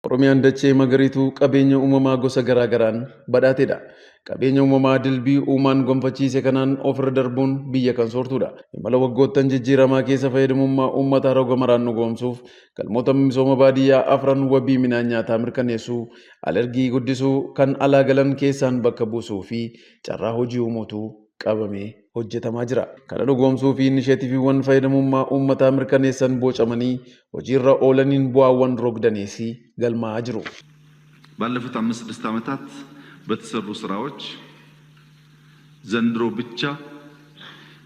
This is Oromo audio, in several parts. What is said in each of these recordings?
Oromiyaan dachee magariituu qabeenya uumamaa gosa garaagaraan badhaatedha. Qabeenya uumamaa dilbii uumaan gonfachiise kanaan ofirra darbuun biyya kan soortudha. Imala waggoottan jijjiiramaa keessa fayyadamummaa uummataa roga maraan dhugoomsuuf galmoota misooma baadiyyaa afran wabii midhaan nyaataa mirkaneessuu, alergii guddisuu, kan alaa galan keessaan bakka buusuu fi carraa hojii uumuutu qabamee hojjetamaa jira. Kana dhugoomsuu fi inisheetiiviiwwan fayyadamummaa uummataa mirkaneessan bocamanii hojiirra oolaniin bu'aawwan rogdanees galmaa'aa jiru. ባለፉት 5-6 ዓመታት በተሰሩ ስራዎች ዘንድሮ ብቻ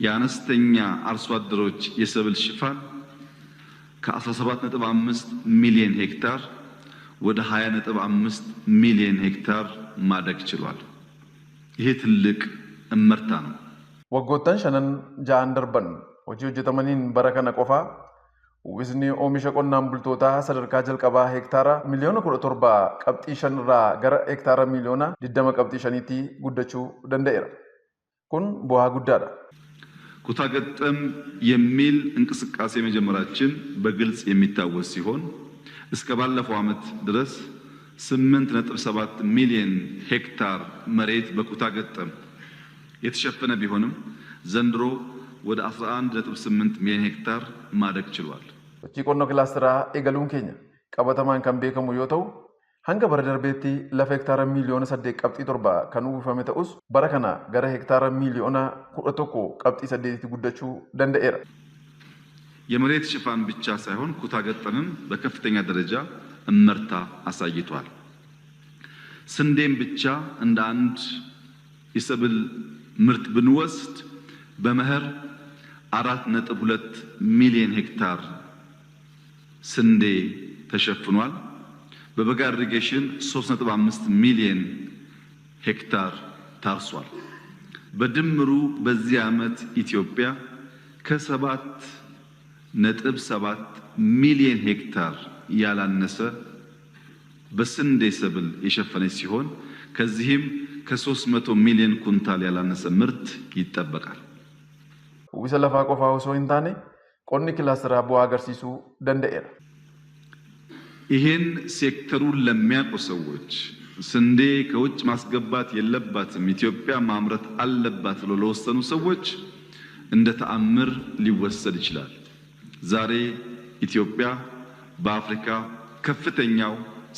የአነስተኛ አርሶ አደሮች የሰብል ሽፋን ከ17.5 ሚሊዮን ሄክታር ወደ 20.5 ሚሊዮን ሄክታር ማደግ ችሏል። ይሄ ትልቅ እመርታ ነው። Waggoottan shanan ja'an darban hojii hojjetamaniin bara kana qofa uwwisni oomisha qonnaan bultootaa sadarkaa jalqabaa hektaara miliyoona 17.5 irraa gara hektaara miliyoona 20.5tti guddachuu danda'eera. Kun bu'aa guddaadha. ኩታ ገጠም የሚል እንቅስቃሴ መጀመራችን በግልጽ የሚታወስ ሲሆን እስከ ባለፈው ዓመት ድረስ 8.7 ሚሊዮን ሄክታር መሬት በኩታ ገጠም የተሸፈነ ቢሆንም ዘንድሮ ወደ 11.8 ሚሊዮን ሄክታር ማደግ ችሏል። ቆኖ ክላስተራ ኤገሉን ኬኛ ቀበተማን kan beekamu yoo ta'u hanga bara darbeetti lafa hektaara miliyoona 8.7 kan uwwifame ta'us bara kana gara hektaara miliyoona 11.8tti guddachuu danda'eera. የመሬት ሽፋን ብቻ ሳይሆን ኩታ ገጠምም በከፍተኛ ደረጃ እመርታ አሳይቷል። ስንዴም ብቻ እንደ አንድ የሰብል ምርት ብንወስድ በመኸር 4.2 ሚሊዮን ሄክታር ስንዴ ተሸፍኗል። በበጋ ኢሪጌሽን 3.5 ሚሊዮን ሄክታር ታርሷል። በድምሩ በዚህ ዓመት ኢትዮጵያ ከ7.7 ሚሊዮን ሄክታር ያላነሰ በስንዴ ሰብል የሸፈነች ሲሆን ከዚህም ከ300 ሚሊዮን ኩንታል ያላነሰ ምርት ይጠበቃል። Uwwisa lafaa qofaa osoo hin taane qonni kilaasteraa bu'aa agarsiisuu danda'eera. ይህን ሴክተሩን ለሚያውቁ ሰዎች ስንዴ ከውጭ ማስገባት የለባትም ኢትዮጵያ ማምረት አለባት ብለው ለወሰኑ ሰዎች እንደ ተአምር ሊወሰድ ይችላል። ዛሬ ኢትዮጵያ በአፍሪካ ከፍተኛው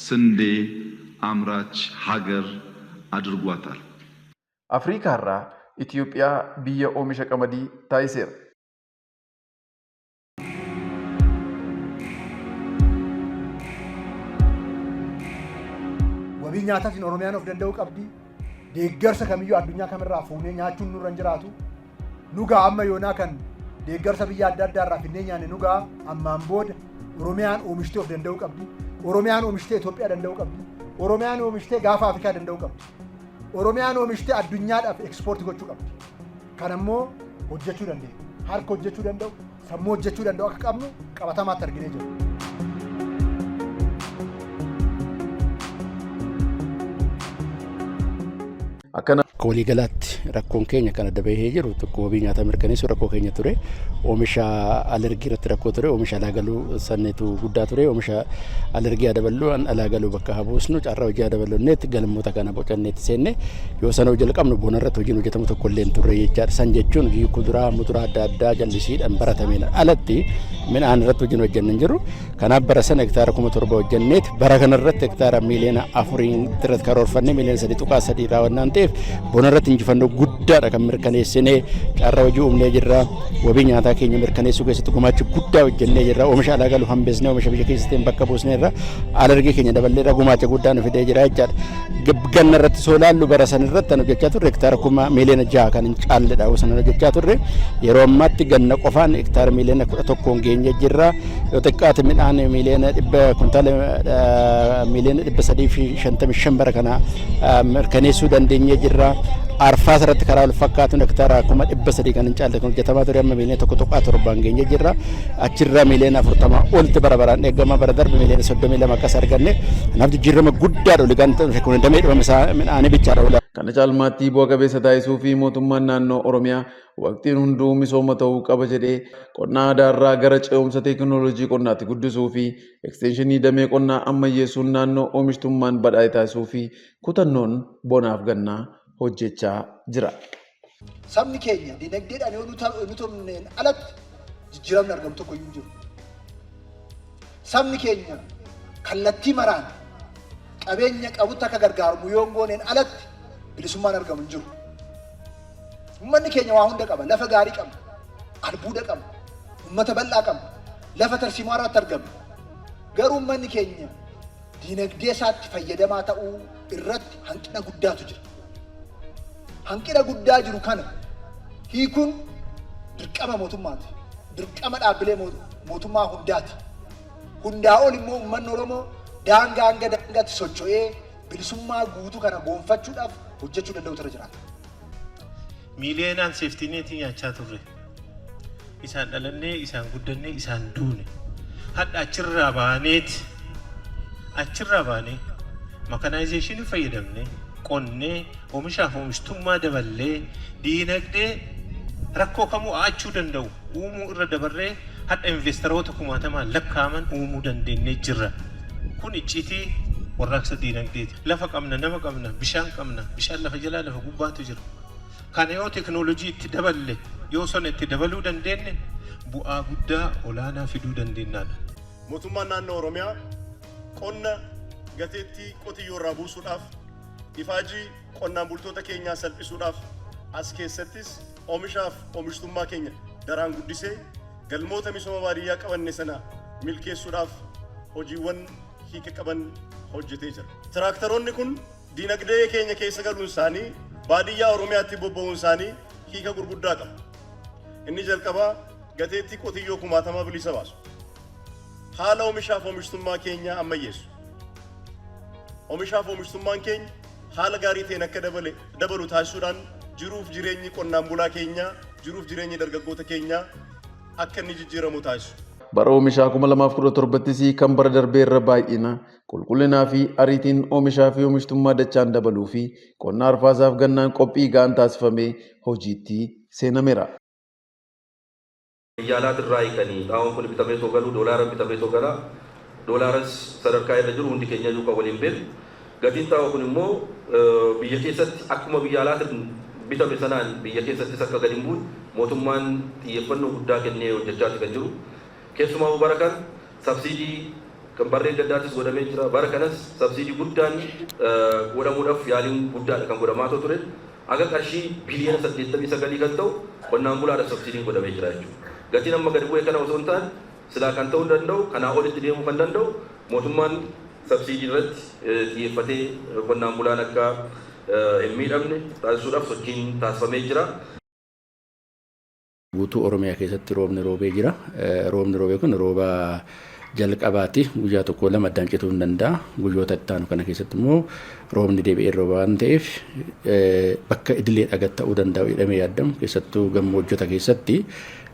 ስንዴ አምራች ሀገር አድርጓታል። አፍሪካራ ኢትዮጵያ ብየ oomisha qamadii taasiseera. Wabii nyaataatiin Oromiyaan of danda'uu qabdi. Deeggarsa kamiyyuu addunyaa kamirraa fuunee nyaachuun nurra hin jiraatu. Nugaa amma yoonaa kan deeggarsa biyya adda addaa irraa finnee nyaanne nugaa ammaan booda Oromiyaan oomishtee of danda'uu qabdi. Oromiyaan oomishtee Itoophiyaa danda'uu qabdi. Oromiyaan oomishtee gaafa Afrikaa danda'uu qabdi. Oromiyaan oomishtee addunyaadhaaf ekspoortii gochuu qabdi. Kan ammoo hojjechuu dandeenya. Harka hojjechuu danda'u, sammuu hojjechuu danda'u akka qabnu qabatamaatti arginee jirra. Walii galaatti rakkoon keenya kan adda bahee jiru tokko wabii nyaataa mirkaneessuu rakkoo keenya ture. Oomisha alergii irratti rakkoo ture. Oomisha alaa galuu sanneetu guddaa ture. Oomisha alergii adabaluu alaa galuu bakka habuusnu carraa hojii adabalunneetti galmoota kana bocanneetti seenne yoo sana hojii jalqabnu boona irratti hojiin hojjetamu tokko illee hin turre jechaadha. San jechuun kuduraa muduraa adda addaa jallisiidhaan baratameen alatti midhaan irratti hojiin hojjennu hin jiru. Kanaaf bara sana hektaara 7,000 hojjenneeti bara kana irratti hektaara miliyoona 4 irratti karoorfannee miliyoona 3.3 raawwannaan ta'eef boona irratti injifannoo guddaadha kan mirkaneessinee carraa hojii uumnee jirra. Wabii nyaataa keenya mirkaneessuu keessatti gumaacha guddaa hojjennee jirra. Oomisha alaa galuu hambisnee oomisha biyya keessatti bakka buusneerra. Alergii keenya daballeerra gumaacha guddaa nu fidee jira jechaadha. Ganna irratti soo laallu bara san irratti kan hojjechaa turre hektaara 1,000,000 6 kan hin caalledha sana hojjechaa turre. Yeroo ammaatti ganna qofaan hektaara 1,011 geenye jirra. Yoo xiqqaate midhaan miliyoona 100 kuntaala miliyoona 355 bara kana mirkaneessuu dandeenye jirra. Arfaas irratti karaa wal fakkaatuun hektaara 300 kan hin caalle kan hojjetamaa ture amma miliyoona 1.7 geenye jirra. Achirra miliyoona 40 olti bara baraan eegama bara darbe miliyoona 32 akkas arganne. Kanaaf jijjiirama guddaadha oligaan kun damee dhuma midhaanii bichaadha. Kana caalmaatti bu'a qabeessa taasisuu fi mootummaan naannoo Oromiyaa waqtiin hunduu misooma ta'uu qaba jedhee qonna aadaarraa gara ce'umsa teekinooloojii qonnaatti guddisuu fi ekstenshinii damee qonnaa ammayyeessuun naannoo oomishtummaan badhaa'e taasisuu fi kutannoon bonaaf gannaa hojjechaa jira. Sabni keenya dinagdeedhaan yoo nutumneen alatti jijjiiramni argamu tokko iyyuu jiru. Sabni keenya kallattii maraan qabeenya qabutti akka gargaaramu yoo gooneen alatti bilisummaan argamu hin jiru. Uummanni keenya waa hunda qaba. Lafa gaarii qaba. Albuuda qaba. Uummata bal'aa qaba. Lafa tarsiimoo irratti argama. Garuu uummanni keenya dinagdee isaatti fayyadamaa ta'uu irratti hanqina guddaatu jira. Hanqina guddaa jiru kana hiikuun dirqama mootummaati. Dirqama dhaabbilee mootummaa hundaati. Hundaa ol immoo uummanni Oromoo daangaa hanga daangaatti socho'ee bilisummaa guutuu kana goonfachuudhaaf hojjechuu danda'u tura jiraata. Miiliyeenaan seeftineetii nyaachaa turre. Isaan dhalannee, isaan guddannee, isaan duune. Hadda achirraa baanee makanaayizeeshinii fayyadamnee qonnee oomishaaf oomishtummaa daballee diinagdee rakkoo kamuu aachuu danda'u uumuu irra dabarree hadda investoroota kumaatamaan lakkaa'aman uumuu dandeenyee jirra. Kun icciitii warraaqsa diinagdeeti. Lafa qabna, nama qabna, bishaan qabna. Bishaan lafa jalaa lafa gubbaatu jira. Kana yoo teekinooloojii itti daballe, yoo sona itti dabaluu dandeenye bu'aa guddaa olaanaa fiduu dandeenyaadha. Mootummaan naannoo Oromiyaa qonna gateettii qotiyyoo irraa buusuudhaaf ifaajii qonnaan bultoota keenyaa salphisuudhaaf as keessattis oomishaaf oomishtummaa keenya daraan guddisee galmoota misooma baadiyyaa qabanne sana milkeessuudhaaf hojiiwwan hiika qaban hojjetee jira. Tiraaktaroonni kun diinagdee keenya keessa galuun isaanii baadiyyaa Oromiyaatti bobba'uun isaanii hiika gurguddaa qaba. Inni jalqabaa gateettii qotiyyoo kumaatamaa bilisa baasu. Haala oomishaaf oomishtummaa keenyaa ammayyeessu. Oomishaaf oomishtummaan keenya haala gaarii ta'een akka dabalu taasisuudhaan jiruuf jireenyi qonnaan bulaa keenyaa, jiruuf jireenyi dargaggoota keenyaa akka inni jijjiiramu taasisu. Bara oomishaa 2017 kan bara darbee irra baay'ina qulqullinaa fi ariitiin oomishaa fi oomishtummaa dachaan dabaluu fi qonna arfaasaaf gannaan qophii ga'aan taasifamee hojiitti seenameera. Yaalaat irraa hiikanii xaa'oon kun bitamee soo galuu doolaaraan bitamee soo galaa doolaaras sadarkaa irra jiru hundi keenya iyyuu kan waliin beeku. Gatiin xaa'oo kun immoo biyya keessatti akkuma biyya alaatiin bitame sanaan biyya keessattis akka gadi hin buune mootummaan xiyyeeffannoo guddaa kennee hojjechaati kan jiru. Keessumaa bara kan sabsiidii kan barreen gaddaattis godhamee jira. Bara kanas sabsiidii guddaan godhamuudhaaf yaaliin guddaadha kan godhamaa ture. Aga qarshii biliyoona 89 kan ta'u qonnaan bulaadhaaf sabsiidiin godhamee jira jechuudha. Gatiin amma gadi bu'ee kana osoo hin taane silaa kan ta'uu danda'u kanaa olitti deemuu kan danda'u mootummaan sabsiidii irratti xiyyeeffatee qonnaan bulaan akka hin miidhamne taasisuudhaaf sochiin taasifamee jira. Guutuu Oromiyaa keessatti roobni roobee jira. Roobni roobee kun rooba jalqabaati. Guyyaa tokko lama addaan cituu hin danda'a. Guyyoota itti aanu kana keessatti immoo roobni deebi'ee rooba waan ta'eef bakka idilee dhagaa ta'uu danda'u jedhamee yaadamu. Keessattuu gammoojjota keessatti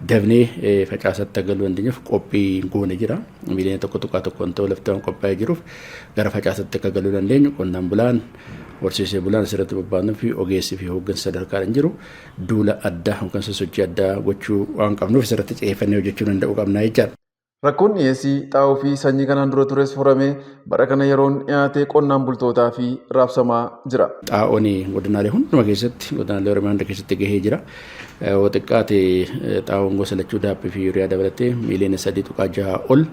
dabnee facaasatti galuu dandeenyuuf qophii goone jira. Miiliyoona tokko tuqaa tokkoon ta'u lafti waan qophaa'ee jiruuf gara facaasatti akka galuu dandeenyu qonnaan bulaan horsiisee bulaan asirratti bobba'anii fi ogeessi fi hooggansa sadarkaadhaan jiru duula addaa yookaan sosochii addaa gochuu waan qabnuuf asirratti xiyyeeffannee hojjechuu danda'uu qabnaa jechaadha. Rakkoon dhiyeessii xaa'oo fi sanyii kanaan dura tures furamee bara kana yeroon dhiyaatee qonnaan bultootaa fi raabsamaa jira. Xaa'oon godinaalee hunduma keessatti godinaalee Oromiyaa hunda keessatti gahee jira. Yoo xiqqaate xaa'oon gosa lachuu daabbee fi yuuriyaa dabalatee miiliyoona 3.6 ol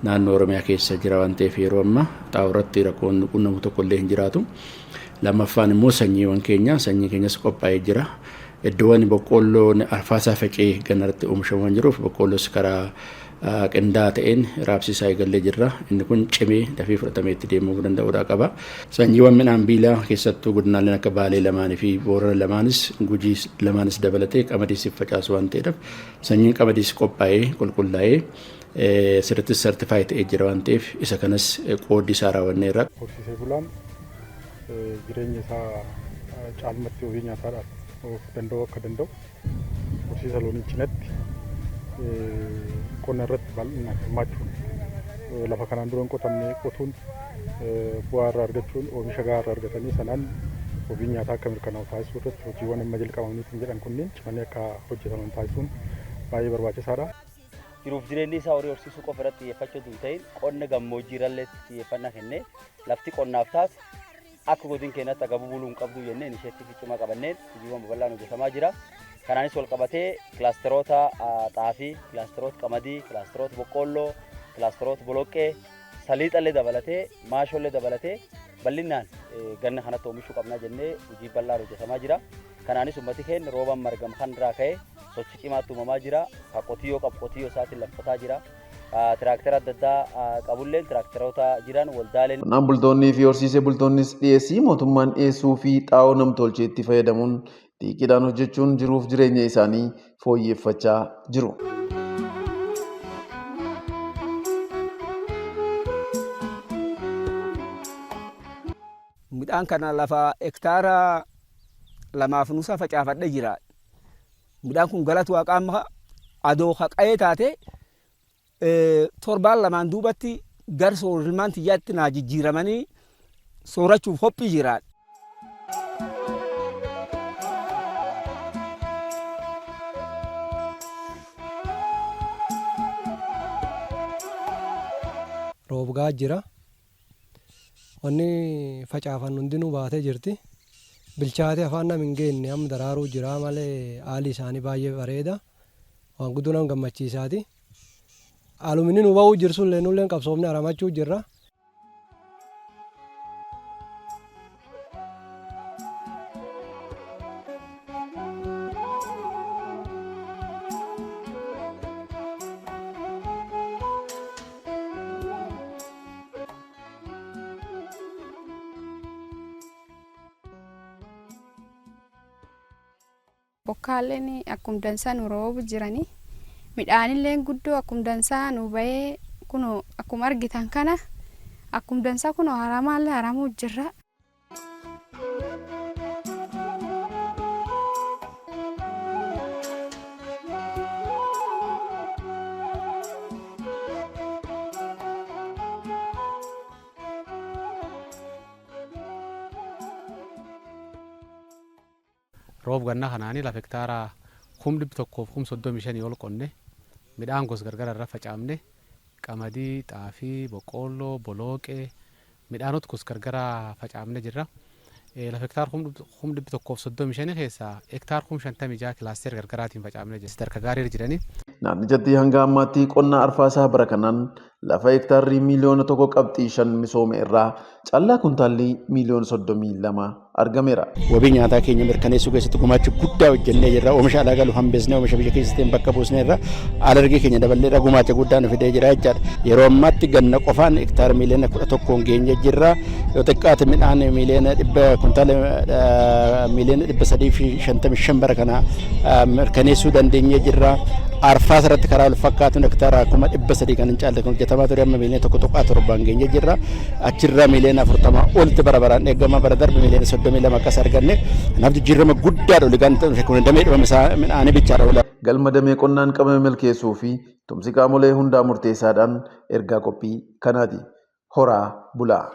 naannoo Oromiyaa keessa jira waan ta'eef yeroo ammaa xaa'oo irratti rakkoon qunnamu tokko illee hin jiraatu. Lammaffaan immoo sanyiiwwan keenya sanyii keenyas qophaa'ee jira. Iddoowwan boqqoolloon arfaasaa faca'ee ganarratti oomishaman jiruuf boqqoolloos karaa qindaa'aa ta'een raabsisaa eegallee jirra. Inni kun cimee dafee fudhatamee itti deemuu danda'uudha qaba. Sanyiiwwan midhaan biilaa keessattuu godinaaleen akka Baalee lamaanii fi Boorana lamaanis Gujii lamaanis dabalatee qamadiis facaasu waan ta'eef sanyiin qamadiis qophaa'ee qulqullaa'ee sirriitti sartifaayii ta'ee jira waan ta'eef isa kanas qooddii isaa raawwanneerra. Horsiisee bulaan jireenya isaa caalmatti ofii nyaataadhaaf of danda'u akka danda'u horsiisa loonii cinatti qonna irratti bal'inaan hirmaachuun lafa kanaan dura hin qotamne qotuun bu'aa irraa argachuun oomisha gahaa irraa argatanii sanaan wabii nyaataa akka mirkanaa'u taasisuu irratti hojiiwwan amma jalqabamanii kan jedhan kunneen cimanii akka hojjetaman taasisuun baay'ee barbaachisaadha. Jiruuf jireenyi isaa horii horsiisuu qofa irratti xiyyeeffachuu osoo hin ta'in qonna gammoojjii irratti xiyyeeffannaa kennee lafti qonnaaf taatu akka godina keenyatti akka bubuluu hin qabdu jennee inisheettiivii cimaa qabanneen hojiiwwan babal'aan hojjetamaa jira. Kanaanis wal qabatee kilaasteroota xaafii, kilaasteroota qamadii, kilaasteroota boqqoolloo, kilaasteroota boloqqee, saliixallee dabalatee, maashollee dabalatee bal'inaan ganna kanatti oomishuu qabnaa jennee hojii bal'aan hojjetamaa jira. Kanaanis uummati keenya roobaan margam kan irraa ka'ee sochii cimaatti uumamaa jira. Qotiyyoo qabu qotiyyoo isaatiin laffataa jira. Tiraaktera adda addaa qabulleen tiraakteroota jiran waldaaleen. Qonnaan bultoonnii fi horsiisee bultoonnis dhiyeessii mootummaan dhiyeessuu fi xaa'oo namtolcheetti fayyadamuun xiiqiidhaan hojjechuun jiruuf jireenya isaanii fooyyeffachaa jiru. Midhaan kana lafa hektaara 2.5 facaafadhee jira. Midhaan kun galata waaqaa adoo haqee taate torbaan lamaan duubatti gar soorrilmaan xiyyaatti naa jijjiiramanii soorachuuf qophii jira. Roobgaa jira. Wanni facaafan hundinuu baatee jirti. Bilchaatee afaan nama hin geenne amma daraaruu jira malee haalli isaanii baay'ee bareeda. Waan guddoo nama gammachiisaati. Haalumni nu ba'uu jirsun leenulleen qabsoofne haramachuu jirra. Bokkaaleen akkuma dansaa nu roobu jirani. Midhaanillee guddoo akkuma dansaa nu bahee kuno akkuma argitan kana akkuma dansaa kuno haramaallee haramuu jirra. Roob gannaa kanaanii lafa hektaara 135 ol qonne midhaan gosa gargaraa irra facaafne qamadii, xaafii, boqqoolloo, boloqee midhaanota gosa gargaraa facaafne jirra. Lafa hektaara 135 keessaa hektaara 56 kilaasteera gargaraatiin facaafne jirra. Sadarkaa gaarii jiranii. Naannichatti hanga ammaatti qonna arfaasaa bara kanaan lafa hektaarri miliyoona 1.5 misoome irraa callaa kuntaalli miliyoona 32 argameera. Wabii nyaataa keenya mirkaneessuu keessatti gumaacha guddaa hojjennee jirra. Oomisha alaa galu hambisnee oomisha biyya keessatti bakka buusnee irra alergii keenya daballeedha gumaacha guddaa nu fidee jira jechaadha. Yeroo ammaatti ganna qofaan hektaara miliyoona 11 geenye jirra. Yoo xiqqaate midhaan miliyoona 100 kuntaala miliyoona 355 bara kana mirkaneessuu dandeenye jirra. Arfaas irratti karaa wal fakkaatuun hektaara 300 kan hin caalle kan hojjetamaa ture amma miliyoona 1.7 geenye jirra. Achirra miliyoona 40 olitti bara baraan eegama bara darbe miliyoona 32 akkas arganne. Kanaaf jijjiirama guddaa dholi kan kun damee dhibame midhaanii bichaadha. Galma damee qonnaan qabame milkeessuu fi tumsi qaamolee hundaa murteessaadhaan ergaa qophii kanaati. Horaa bulaa.